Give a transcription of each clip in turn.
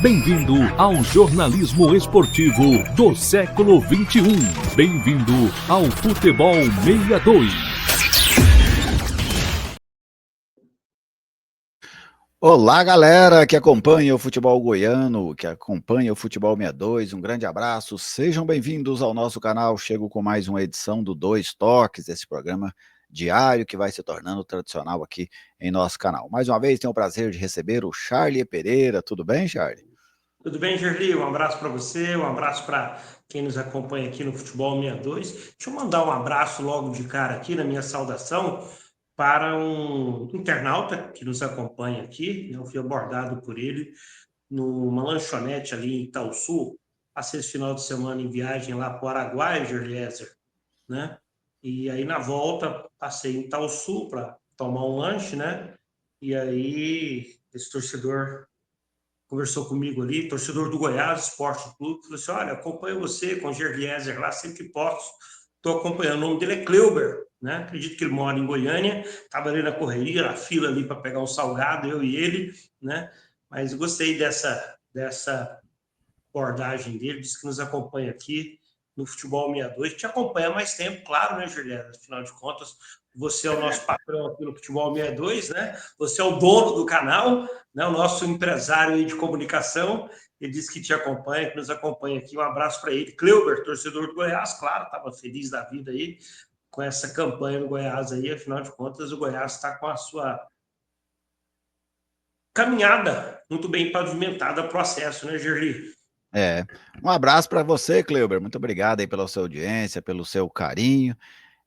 Bem-vindo ao jornalismo esportivo do século XXI. Bem-vindo ao Futebol 62. Olá, galera que acompanha o futebol goiano, que acompanha o Futebol 62, um grande abraço, sejam bem-vindos ao nosso canal. Chego com mais uma edição do Dois Toques, esse programa diário que vai se tornando tradicional aqui em nosso canal. Mais uma vez, tenho o prazer de receber o Charlie Pereira. Tudo bem, Charlie? Tudo bem, Gerli? Um abraço para você, um abraço para quem nos acompanha aqui no Futebol 62. Deixa eu mandar um abraço logo de cara aqui na minha saudação para um internauta que nos acompanha aqui. Eu fui abordado por ele numa lanchonete ali em Itaúsu. Passei esse final de semana em viagem lá para o Araguaia, Gerliezer, né? E aí na volta passei em Itaúsu para tomar um lanche, né? E aí esse torcedor conversou comigo ali, torcedor do Goiás Esporte Clube, falou assim: olha, acompanho você com o Gerliezer lá, sempre que posso, estou acompanhando. O nome dele é Kleuber, né? Acredito que ele mora em Goiânia, estava ali na correria, na fila ali para pegar um salgado, eu e ele, né? Mas gostei dessa abordagem dele, disse que nos acompanha aqui no Futebol 62, te acompanha há mais tempo, claro, né, Juliana? Afinal de contas, você é o nosso patrão aqui no Futebol 62, né? Você é o dono do canal, né? O nosso empresário aí de comunicação. Ele disse que te acompanha, que nos acompanha aqui. Um abraço para ele. Kleuber, torcedor do Goiás, claro, estava feliz da vida aí com essa campanha do Goiás aí. Afinal de contas, o Goiás está com a sua caminhada muito bem pavimentada, processo, né, Gerli? Um abraço para você, Kleuber. Muito obrigado aí pela sua audiência, pelo seu carinho.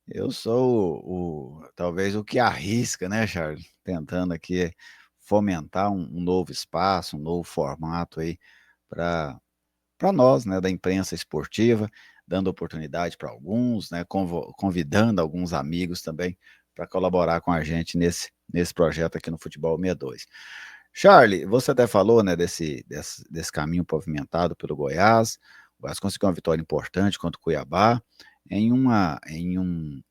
Eu sou talvez o que arrisca, né, Charles? Tentando aqui fomentar um novo espaço, um novo formato aí para nós, né, da imprensa esportiva, dando oportunidade para alguns, né, convidando alguns amigos também para colaborar com a gente nesse projeto aqui no Futebol 62. Charlie, você até falou, né, desse caminho pavimentado pelo Goiás. O Goiás conseguiu uma vitória importante contra o Cuiabá em um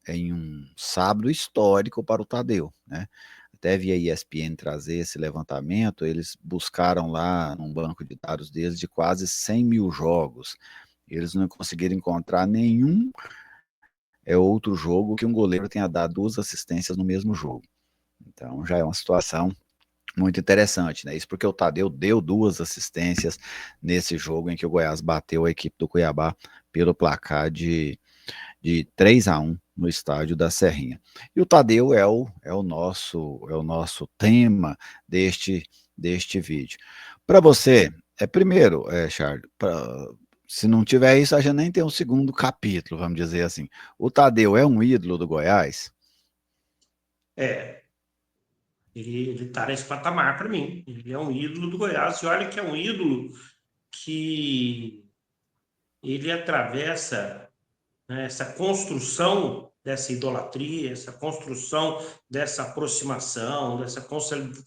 sábado histórico para o Tadeu, né? Até vi a ESPN trazer esse levantamento, eles buscaram lá num banco de dados deles de quase 100 mil jogos. Eles não conseguiram encontrar nenhum outro jogo que um goleiro tenha dado 2 assistências no mesmo jogo. Então já é uma situação muito interessante, né? Isso porque o Tadeu deu 2 assistências nesse jogo em que o Goiás bateu a equipe do Cuiabá pelo placar de 3-1 no estádio da Serrinha. E o Tadeu é o nosso tema deste vídeo. Para você, primeiro, Charles, se não tiver isso, a gente nem tem um segundo capítulo, vamos dizer assim. O Tadeu é um ídolo do Goiás? Ele tá nesse patamar para mim. Ele é um ídolo do Goiás. E olha que é um ídolo que ele atravessa, né, essa construção dessa idolatria, essa construção dessa aproximação, dessa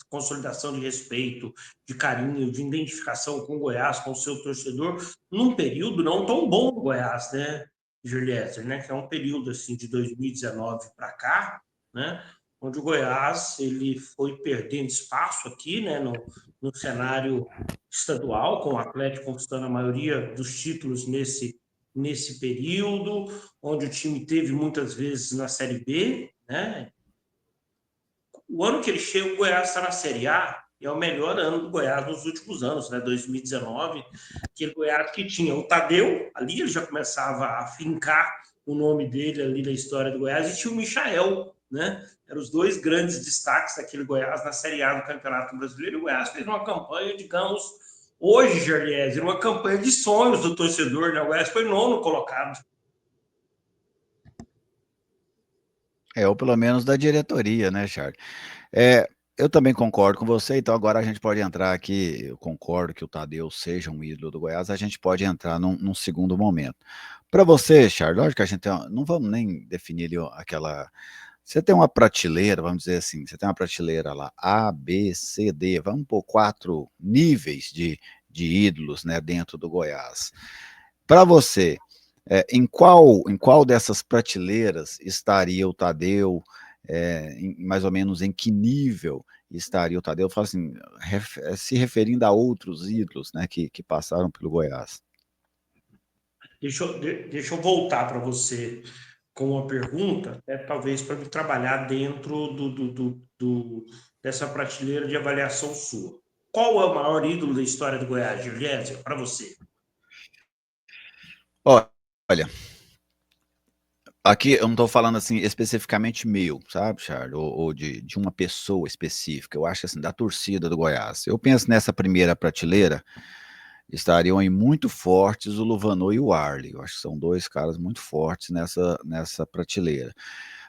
consolidação de respeito, de carinho, de identificação com o Goiás, com o seu torcedor, num período não tão bom do Goiás, né, Julieter, né, que é um período assim de 2019 para cá, né, onde o Goiás ele foi perdendo espaço aqui, né, no cenário estadual, com o Atlético conquistando a maioria dos títulos nesse período, onde o time teve muitas vezes na Série B, né? O ano que ele chega, o Goiás está na Série A, e é o melhor ano do Goiás nos últimos anos, né? 2019, aquele Goiás que tinha o Tadeu, ali ele já começava a fincar o nome dele ali na história do Goiás, e tinha o Michael, né? Eram os dois grandes destaques daquele Goiás na Série A do Campeonato Brasileiro. E o Goiás fez uma campanha, digamos, hoje, Gerliese, uma campanha de sonhos do torcedor, né? O Goiás foi nono colocado. Ou pelo menos da diretoria, né, Charles? É, eu também concordo com você, então agora a gente pode entrar aqui, eu concordo que o Tadeu seja um ídolo do Goiás, a gente pode entrar num segundo momento. Para você, Charles, lógico que a gente não vamos nem definir ali aquela. Você tem uma prateleira, vamos dizer assim, você tem uma prateleira lá, A, B, C, D, vamos por 4 níveis de ídolos, né, dentro do Goiás. Para você, em qual dessas prateleiras estaria o Tadeu, mais ou menos em que nível estaria o Tadeu, eu falo assim, se referindo a outros ídolos, né, que passaram pelo Goiás. Deixa eu voltar para você com uma pergunta, talvez para me trabalhar dentro dessa prateleira de avaliação sua. Qual é o maior ídolo da história do Goiás, Giorgésio, para você? Olha, aqui eu não estou falando assim especificamente meu, sabe, Charles, ou de uma pessoa específica. Eu acho assim, da torcida do Goiás. Eu penso nessa primeira prateleira, estariam aí muito fortes o Luvanor e o Arley. Eu acho que são dois caras muito fortes nessa prateleira.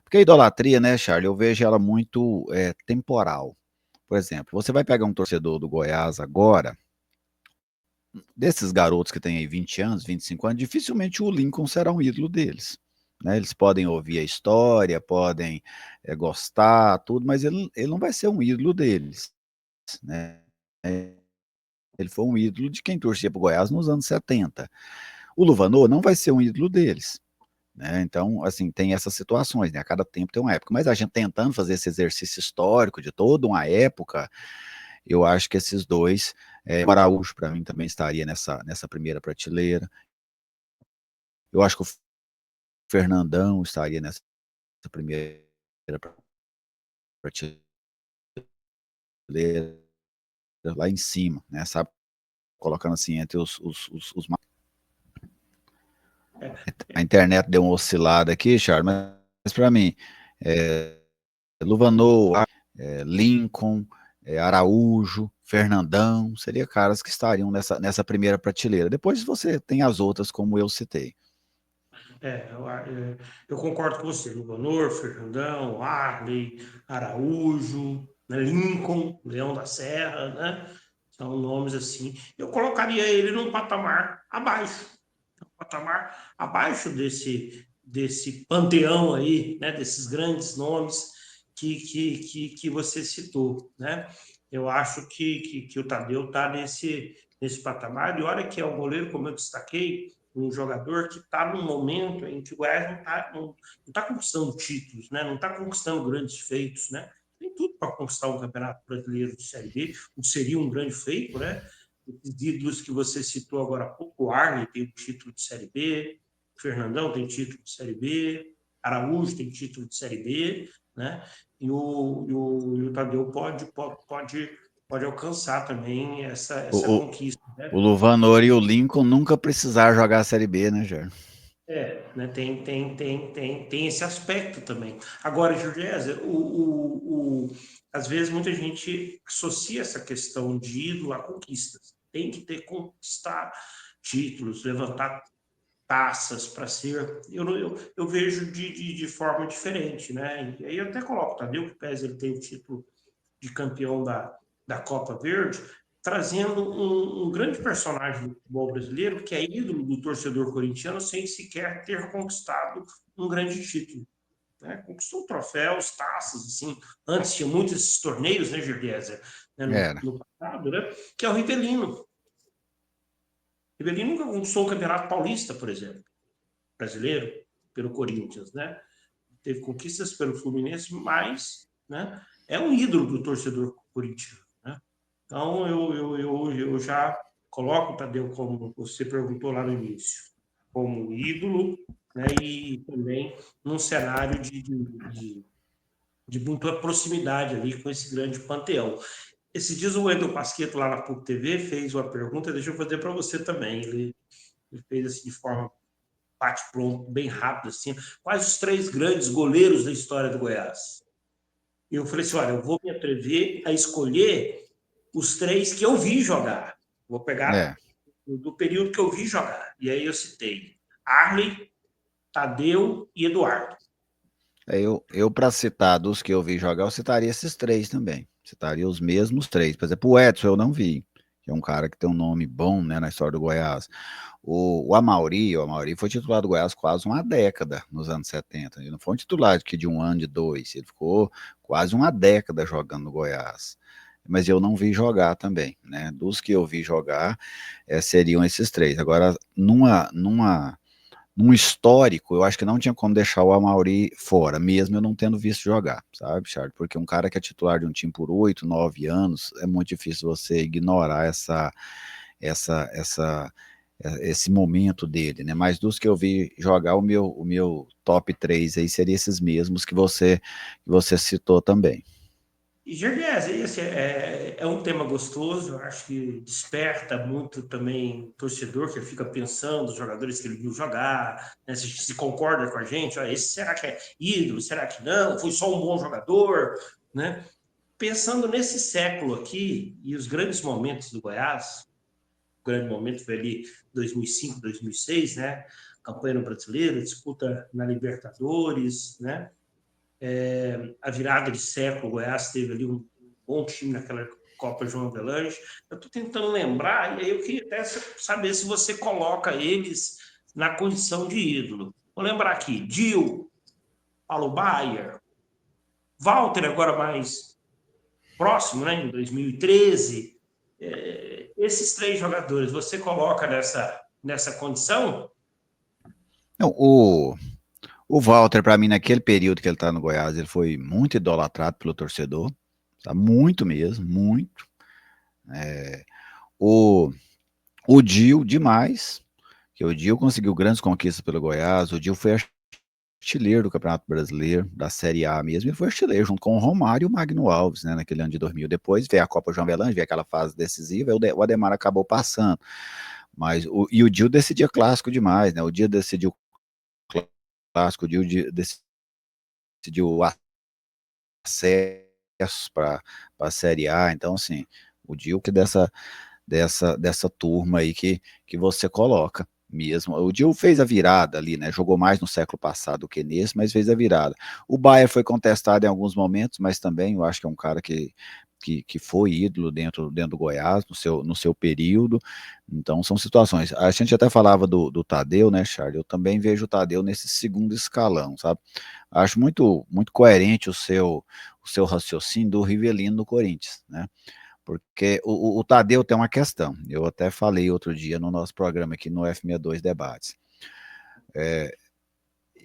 Porque a idolatria, né, Charles, eu vejo ela muito temporal. Por exemplo, você vai pegar um torcedor do Goiás agora, desses garotos que têm aí 20 anos, 25 anos, dificilmente o Lincoln será um ídolo deles. Né? Eles podem ouvir a história, podem gostar, tudo, mas ele não vai ser um ídolo deles. Né? Ele foi um ídolo de quem torcia para o Goiás nos anos 70. O Luvanor não vai ser um ídolo deles. Né? Então, assim, tem essas situações, né? A cada tempo tem uma época. Mas a gente tentando fazer esse exercício histórico de toda uma época, eu acho que esses dois, o Araújo para mim também estaria nessa primeira prateleira. Eu acho que o Fernandão estaria nessa primeira prateleira lá em cima, né? Sabe? Colocando assim entre os a internet deu uma oscilada aqui, Charles, mas para mim, Luvanor, Lincoln, Araújo, Fernandão, seria caras que estariam nessa primeira prateleira. Depois você tem as outras, como eu citei. Eu concordo com você. Luvanor, Fernandão, Arley, Araújo, né, Lincoln, Leão da Serra, né? São nomes assim. Eu colocaria ele num patamar abaixo. Um patamar abaixo desse panteão aí, né? Desses grandes nomes que você citou, né? Eu acho que o Tadeu está nesse patamar. E olha que é um goleiro, como eu destaquei, um jogador que está num momento em que o Goiás não tá conquistando títulos, né? Não está conquistando grandes feitos, né? Tem tudo para conquistar um campeonato brasileiro de Série B, o que seria um grande feito, né? Os ídolos que você citou agora há pouco, o Arley tem o título de Série B, o Fernandão tem título de Série B, Araújo tem título de Série B, né? E o Tadeu pode alcançar também essa O, o, conquista, o né? Luvanor e o Lincoln nunca precisaram jogar a Série B, né, Jair? Né, tem esse aspecto também. Agora, Juliézer, às vezes muita gente associa essa questão de ídolo a conquistas. Tem que ter conquistar títulos, levantar taças para ser. Eu vejo de forma diferente, né? E aí eu até coloco o Tadeu, que pese ele ter o título de campeão da Copa Verde, trazendo um grande personagem do futebol brasileiro, que é ídolo do torcedor corintiano, sem sequer ter conquistado um grande título. Né? Conquistou troféus, taças, assim. Antes tinha muitos esses torneios, né, Gervésia, né, Era. no passado, né? Que é o Rivelino. Rivelino nunca conquistou o Campeonato Paulista, por exemplo, brasileiro, pelo Corinthians, né? Teve conquistas pelo Fluminense, mas, né, é um ídolo do torcedor corintiano. Né? Então, eu já coloco o Tadeu, como você perguntou lá no início, como ídolo, né, e também num cenário de muita proximidade ali com esse grande panteão. Esses dias o Edu Pasquetto, lá na PUC TV, fez uma pergunta, deixa eu fazer para você também. Ele fez assim, de forma bate-pronto, bem rápido, assim. Quais os três grandes goleiros da história do Goiás? E eu falei assim: olha, eu vou me atrever a escolher os três que eu vi jogar. Vou pegar É. do período que eu vi jogar. E aí eu citei Arley, Tadeu e Eduardo. Eu para citar dos que eu vi jogar, eu citaria esses três também. Citaria os mesmos três. Por exemplo, o Edson eu não vi, que é um cara que tem um nome bom, né, na história do Goiás. O Amauri foi titular do Goiás quase uma década nos anos 70. Ele não foi um titular de um ano, de dois. Ele ficou quase uma década jogando no Goiás. Mas eu não vi jogar também, né? Dos que eu vi jogar, seriam esses três. Agora, num histórico, eu acho que não tinha como deixar o Amaury fora, mesmo eu não tendo visto jogar, sabe, Charles? Porque um cara que é titular de um time por 8, 9 anos, é muito difícil você ignorar essa, essa, esse momento dele, né? Mas dos que eu vi jogar, o meu top 3 aí seria esses mesmos que você citou também. E, Gervais, esse é um tema gostoso, eu acho que desperta muito também o torcedor, que fica pensando os jogadores que ele viu jogar, né, se concorda com a gente, ó, esse será que é ídolo, será que não, foi só um bom jogador, né? Pensando nesse século aqui e os grandes momentos do Goiás, o grande momento foi ali 2005, 2006, né? Campanha no Brasileiro, disputa na Libertadores, né? A virada de século, o Goiás teve ali um bom time naquela Copa João Avelange. Eu estou tentando lembrar, e aí eu queria até saber se você coloca eles na condição de ídolo. Vou lembrar aqui, Dil, Paulo Baier, Walter agora mais próximo, né, em 2013. Esses 3 jogadores, você coloca nessa condição? Não, o Walter, para mim, naquele período que ele tá no Goiás, ele foi muito idolatrado pelo torcedor, tá? Muito mesmo, muito. O, o Dil, demais, que o Dil conseguiu grandes conquistas pelo Goiás, o Dil foi artilheiro do Campeonato Brasileiro, da Série A mesmo, ele foi artilheiro junto com o Romário e o Magno Alves, né, naquele ano de 2000. Depois veio a Copa João Avelange, veio aquela fase decisiva, e o Ademar acabou passando. Mas o Dil decidia clássico demais, né? O Dil decidiu clássico, o Dil decidiu acesso para a Série A. Então, assim, o Dil que dessa turma aí que você coloca mesmo. O Dil fez a virada ali, né? Jogou mais no século passado do que nesse, mas fez a virada. O Baier foi contestado em alguns momentos, mas também eu acho que é um cara que foi ídolo dentro do Goiás, no seu período. Então, são situações. A gente até falava do Tadeu, né, Charles? Eu também vejo o Tadeu nesse segundo escalão, sabe? Acho muito, muito coerente o seu raciocínio do Rivelino no Corinthians, né? Porque o Tadeu tem uma questão. Eu até falei outro dia no nosso programa aqui no F62 Debates.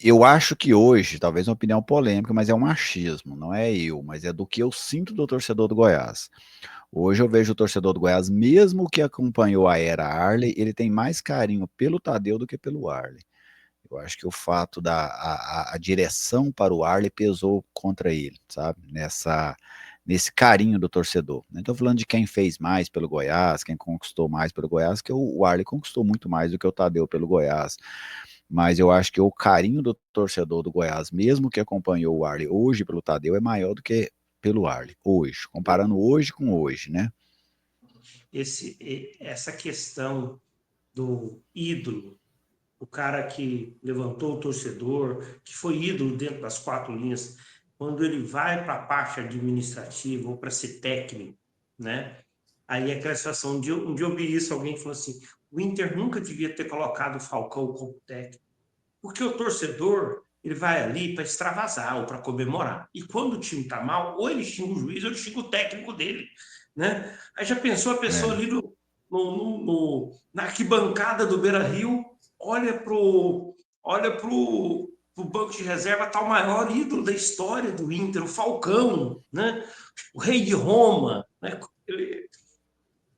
Eu acho que hoje, talvez uma opinião polêmica, mas é um achismo, não é eu, mas é do que eu sinto do torcedor do Goiás. Hoje eu vejo o torcedor do Goiás, mesmo que acompanhou a era Arley, ele tem mais carinho pelo Tadeu do que pelo Arley. Eu acho que o fato da a direção para o Arley pesou contra ele, sabe? Nesse carinho do torcedor. Não estou falando de quem fez mais pelo Goiás, quem conquistou mais pelo Goiás, que o Arley conquistou muito mais do que o Tadeu pelo Goiás. Mas eu acho que o carinho do torcedor do Goiás, mesmo que acompanhou o Arley hoje pelo Tadeu, é maior do que pelo Arley, hoje, comparando hoje com hoje, né? Essa questão do ídolo, o cara que levantou o torcedor, que foi ídolo dentro das 4 linhas, quando ele vai para a parte administrativa ou para ser técnico, né? Aí é aquela situação, um dia eu vi isso, alguém falou assim, o Inter nunca devia ter colocado o Falcão como técnico, porque o torcedor, ele vai ali para extravasar ou para comemorar. E quando o time está mal, ou ele xinga o juiz ou ele xinga o técnico dele, né? Aí já pensou a pessoa É. ali na arquibancada do Beira-Rio, olha pro banco de reserva, tá o maior ídolo da história do Inter, o Falcão, né? O rei de Roma, né?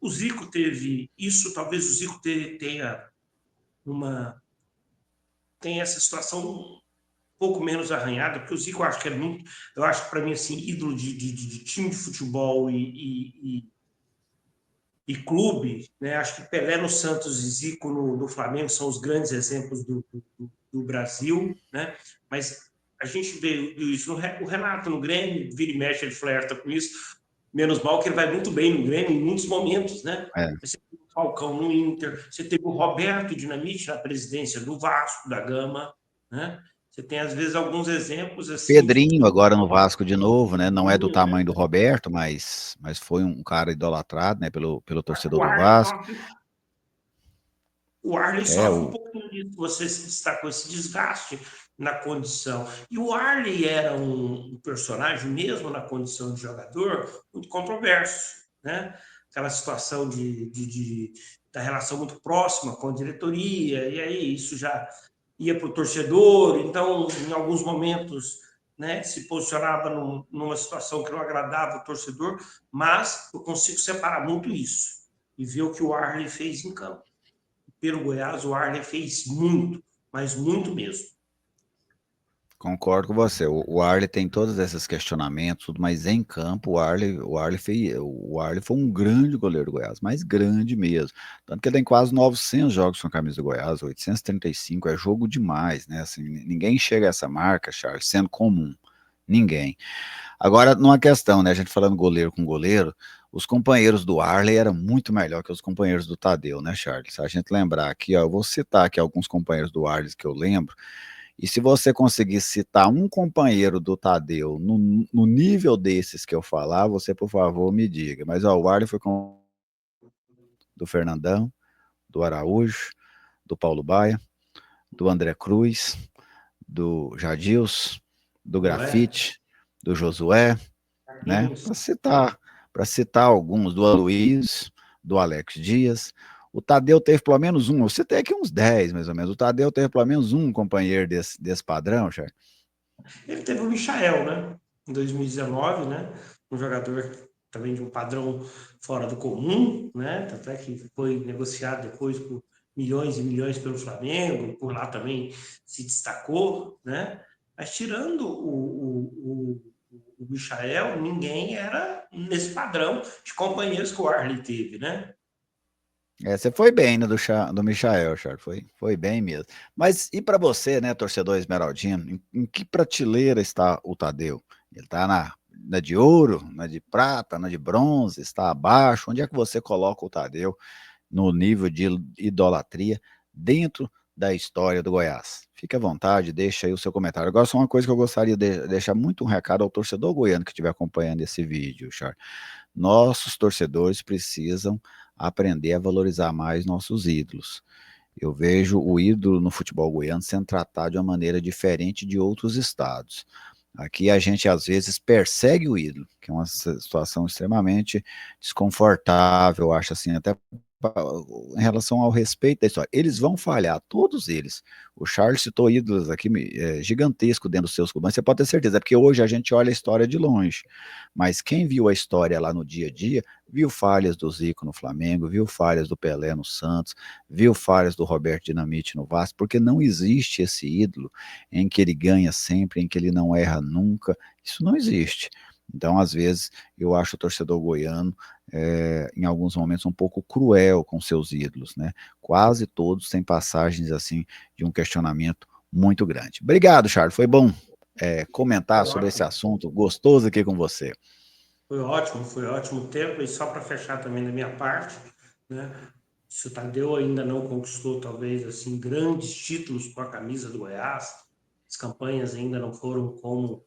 O Zico teve isso, talvez o Zico uma tem essa situação um pouco menos arranhada, porque o Zico eu acho que é muito, eu acho que para mim assim, ídolo de time de futebol e clube, né? Acho que Pelé no Santos e Zico no Flamengo são os grandes exemplos do Brasil, né? Mas a gente vê isso o Renato no Grêmio, vira e mexe, ele flerta com isso. Menos mal que ele vai muito bem no Grêmio em muitos momentos, né? É. Você teve o Falcão no Inter, você teve o Roberto Dinamite na presidência do Vasco da Gama, né? Você tem, às vezes, alguns exemplos assim que. Pedrinho agora no Vasco de novo, né? Não é do tamanho do Roberto, mas foi um cara idolatrado, né? Pelo torcedor O do Arley Vasco. sofre, o Arley É sofre um o pouquinho disso, você se destacou esse desgaste na condição. E o Arley era um personagem, mesmo na condição de jogador, muito controverso, né? Aquela situação da relação muito próxima com a diretoria, e aí isso já ia para o torcedor, então, em alguns momentos, né, se posicionava numa situação que não agradava o torcedor, mas eu consigo separar muito isso e ver o que o Arley fez em campo. Pelo Goiás, o Arley fez muito, mas muito mesmo. Concordo com você. O Arley tem todos esses questionamentos, tudo, mas em campo o Arley foi um grande goleiro do Goiás, mas grande mesmo. Tanto que ele tem quase 900 jogos com a camisa do Goiás, 835, é jogo demais, né? Assim, ninguém chega a essa marca, Charles, sendo comum. Ninguém. Agora, numa questão, né? A gente falando goleiro com goleiro, os companheiros do Arley eram muito melhor que os companheiros do Tadeu, né, Charles? Se a gente lembrar aqui, ó, eu vou citar aqui alguns companheiros do Arley que eu lembro. E se você conseguir citar um companheiro do Tadeu no nível desses que eu falar, você, por favor, me diga. Mas ó, o Arley foi com do Fernandão, do Araújo, do Paulo Baia, do André Cruz, do Jadils, do Josué, Grafite, do Josué, né? Carlinhos, Para citar alguns, do Aloysio, do Alex Dias. O Tadeu teve pelo menos um, você tem aqui uns 10 mais ou menos. O Tadeu teve pelo menos um companheiro desse padrão, Charles. ele teve o Michael, né? Em 2019, né? Um jogador também de um padrão fora do comum, né? Até que foi negociado depois por milhões e milhões pelo Flamengo, por lá também se destacou, né? Mas tirando o Michael, ninguém era nesse padrão de companheiros que o Arley teve, né? Você foi bem, né, do Michael, Charles, foi bem mesmo. Mas e para você, né, torcedor esmeraldino, em que prateleira está o Tadeu? Ele está na de ouro, na de prata, na de bronze, está abaixo? Onde é que você coloca o Tadeu no nível de idolatria dentro da história do Goiás? Fique à vontade, deixa aí o seu comentário. Agora, só uma coisa que eu gostaria de deixar muito um recado ao torcedor goiano que estiver acompanhando esse vídeo, Charles. Nossos torcedores precisam aprender a valorizar mais nossos ídolos. Eu vejo o ídolo no futebol goiano sendo tratado de uma maneira diferente de outros estados. Aqui a gente às vezes persegue o ídolo, que é uma situação extremamente desconfortável, eu acho assim, até em relação ao respeito da história. Eles vão falhar, todos eles. O Charles citou ídolos aqui gigantesco dentro dos seus clubes, mas você pode ter certeza, é porque hoje a gente olha a história de longe, mas quem viu a história lá no dia a dia, viu falhas do Zico no Flamengo, viu falhas do Pelé no Santos, viu falhas do Roberto Dinamite no Vasco, porque não existe esse ídolo em que ele ganha sempre, em que ele não erra nunca, isso não existe. Então, às vezes, eu acho o torcedor goiano, em alguns momentos, um pouco cruel com seus ídolos, né? Quase todos têm passagens, assim, de um questionamento muito grande. Obrigado, Charles, foi bom comentar Foi sobre esse ótimo. assunto, gostoso aqui com você. Foi ótimo tempo. E só para fechar também da minha parte, né? Se o Tadeu ainda não conquistou, talvez, assim, grandes títulos com a camisa do Goiás, as campanhas ainda não foram como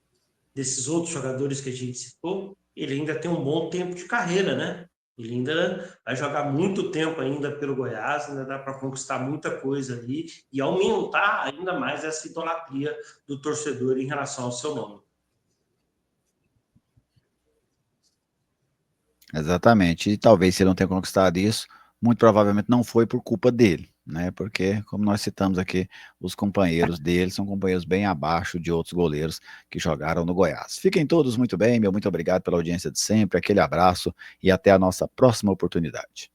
desses outros jogadores que a gente citou, ele ainda tem um bom tempo de carreira, né? Ele ainda vai jogar muito tempo ainda pelo Goiás, ainda dá para conquistar muita coisa ali e aumentar ainda mais essa idolatria do torcedor em relação ao seu nome. Exatamente. E talvez se ele não tenha conquistado isso, muito provavelmente não foi por culpa dele, né? Porque, como nós citamos aqui, os companheiros dele são companheiros bem abaixo de outros goleiros que jogaram no Goiás. Fiquem todos muito bem, meu muito obrigado pela audiência de sempre, aquele abraço e até a nossa próxima oportunidade.